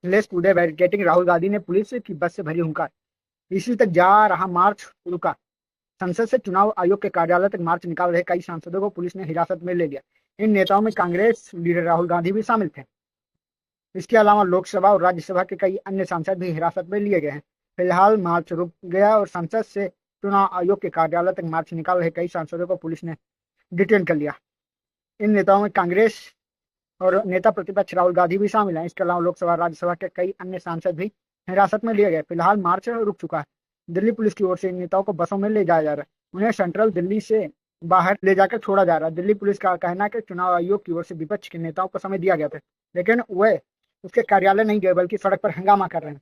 अखिलेश कूदे बैरिकेडिंग, राहुल गांधी ने पुलिस की बस से भरी हुंकार। इसी तक जा रहा मार्च रुका। संसद से चुनाव आयोग के कार्यालय तक मार्च निकाल रहे कई सांसदों को पुलिस ने हिरासत में ले लिया। इन नेताओं में कांग्रेस लीडर राहुल गांधी भी शामिल थे। इसके अलावा लोकसभा और राज्यसभा के कई अन्य सांसद भी हिरासत में लिए गए हैं। फिलहाल मार्च रुक गया और संसद से चुनाव आयोग के कार्यालय तक मार्च निकाल रहे कई सांसदों को पुलिस ने डिटेन कर लिया। इन नेताओं में कांग्रेस और नेता प्रतिपक्ष राहुल गांधी भी शामिल हैं। इसके अलावा लोकसभा राज्यसभा के कई अन्य सांसद भी हिरासत में लिए गए। फिलहाल मार्च रुक चुका है। दिल्ली पुलिस की ओर से इन नेताओं को बसों में ले जाया जा रहा है। उन्हें सेंट्रल दिल्ली से बाहर ले जाकर छोड़ा जा रहा है। दिल्ली पुलिस का कहना है कि चुनाव आयोग की ओर से विपक्ष के नेताओं को समय दिया गया था, लेकिन वे उसके कार्यालय नहीं गए बल्कि सड़क पर हंगामा कर रहे हैं।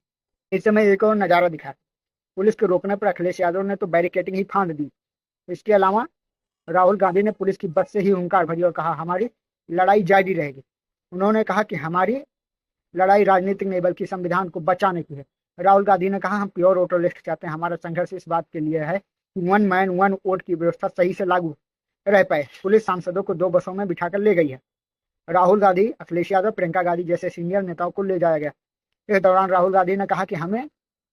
इस समय एक और नजारा दिखा। पुलिस के रोकने पर अखिलेश यादव ने तो बैरिकेडिंग ही फांद दी। इसके अलावा राहुल गांधी ने पुलिस की बस से ही हुंकार भरी और कहा, हमारी लड़ाई जारी रहेगी। उन्होंने कहा कि हमारी लड़ाई राजनीतिक नहीं बल्कि संविधान को बचाने की है। राहुल गांधी ने कहा, हम प्योर वोटर लिस्ट चाहते हैं। हमारा संघर्ष इस बात के लिए है कि वन मैन वन वोट की व्यवस्था सही से लागू रह पाए। पुलिस सांसदों को 2 बसों में बिठाकर ले गई है। राहुल गांधी, अखिलेश यादव, प्रियंका गांधी जैसे सीनियर नेताओं को ले जाया गया। इस दौरान राहुल गांधी ने कहा कि हमें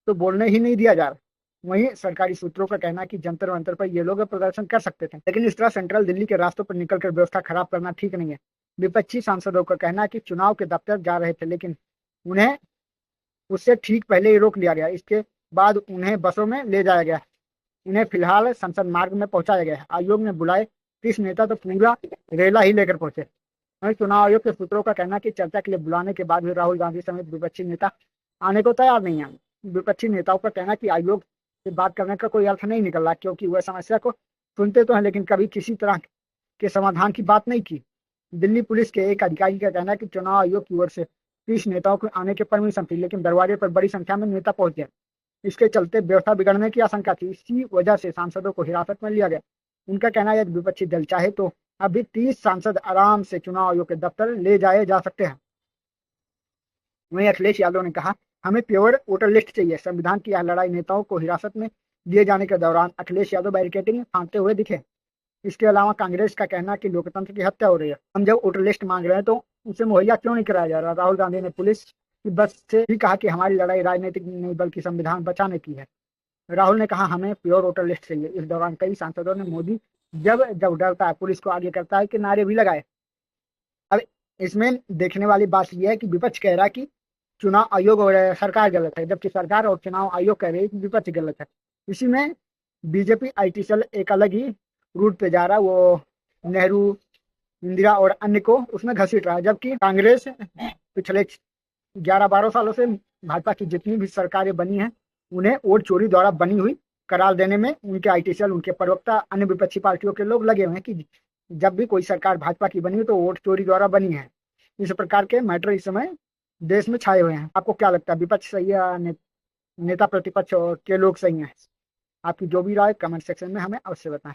तो बोलने ही नहीं दिया जा रहा। वहीं सरकारी सूत्रों का कहना है कि जंतर मंतर पर ये लोग प्रदर्शन कर सकते थे, लेकिन इस तरह सेंट्रल दिल्ली के रास्तों पर निकलकर व्यवस्था खराब करना ठीक नहीं है। विपक्षी सांसदों का कहना है कि चुनाव के दफ्तर जा रहे थे, लेकिन उन्हें उससे ठीक पहले ही रोक लिया गया। इसके बाद उन्हें बसों में ले जाया गया। उन्हें फिलहाल संसद मार्ग में पहुंचाया गया है। आयोग ने बुलाए 30 नेता तो पूरा रेला ही लेकर पहुंचे। वहीं चुनाव आयोग के सूत्रों का कहना है कि चर्चा के लिए बुलाने के बाद भी राहुल गांधी समेत विपक्षी नेता आने को तैयार नहीं है। विपक्षी नेताओं का कहना है कि आयोग से बात करने का कोई अर्थ नहीं निकल रहा, क्योंकि वह समस्या को सुनते तो हैं लेकिन कभी किसी तरह के समाधान की बात नहीं की। दिल्ली पुलिस के एक अधिकारी का कहना है कि चुनाव आयोग की ओर से 30 नेताओं को आने की परमिशन थी, लेकिन दरवाजे पर बड़ी संख्या में नेता पहुंचे। इसके चलते व्यवस्था बिगड़ने की आशंका थी। इसी वजह से सांसदों को हिरासत में लिया गया। उनका कहना है यदि विपक्षी दल चाहे तो अभी 30 सांसद आराम से चुनाव आयोग के दफ्तर ले जाए जा सकते हैं। वहीं अखिलेश यादव ने कहा, हमें प्योर वोटर लिस्ट चाहिए। संविधान की यह लड़ाई नेताओं को हिरासत में दिए जाने के दौरान अखिलेश यादव बैरिकेडिंग फांदते हुए दिखे। इसके अलावा कांग्रेस का कहना है कि लोकतंत्र की हत्या हो रही है। हम जब वोटर लिस्ट मांग रहे हैं तो उसे मुहैया क्यों नहीं कराया जा रहा। राहुल गांधी ने पुलिस की बस से भी कहा कि हमारी लड़ाई राजनीतिक नहीं बल्कि संविधान बचाने की है। राहुल ने कहा, हमें प्योर वोटर लिस्ट चाहिए। इस दौरान कई सांसदों ने मोदी जब जब डरता है पुलिस को आगे करता है कि नारे भी लगाए। अब इसमें देखने वाली बात यह है कि विपक्ष कह रहा है कि चुनाव आयोग और सरकार गलत है, जबकि सरकार और चुनाव आयोग कह रही है कि विपक्ष गलत है। इसी में बीजेपी IT सेल एक अलग ही रूट पे जा रहा है। वो नेहरू, इंदिरा और अन्य को उसमें घसीट रहा है, जबकि कांग्रेस पिछले 11-12 सालों से भाजपा की जितनी भी सरकारें बनी हैं उन्हें वोट चोरी द्वारा बनी हुई करार देने में उनके IT सेल, उनके प्रवक्ता, अन्य विपक्षी पार्टियों के लोग लगे हुए हैं कि जब भी कोई सरकार भाजपा की बनी तो वोट चोरी द्वारा बनी है। इस प्रकार के मैटर इस समय देश में छाए हुए हैं। आपको क्या लगता है, विपक्ष सही है या नेता प्रतिपक्ष के लोग सही हैं? आपकी जो भी राय कमेंट सेक्शन में हमें अवश्य बताएं।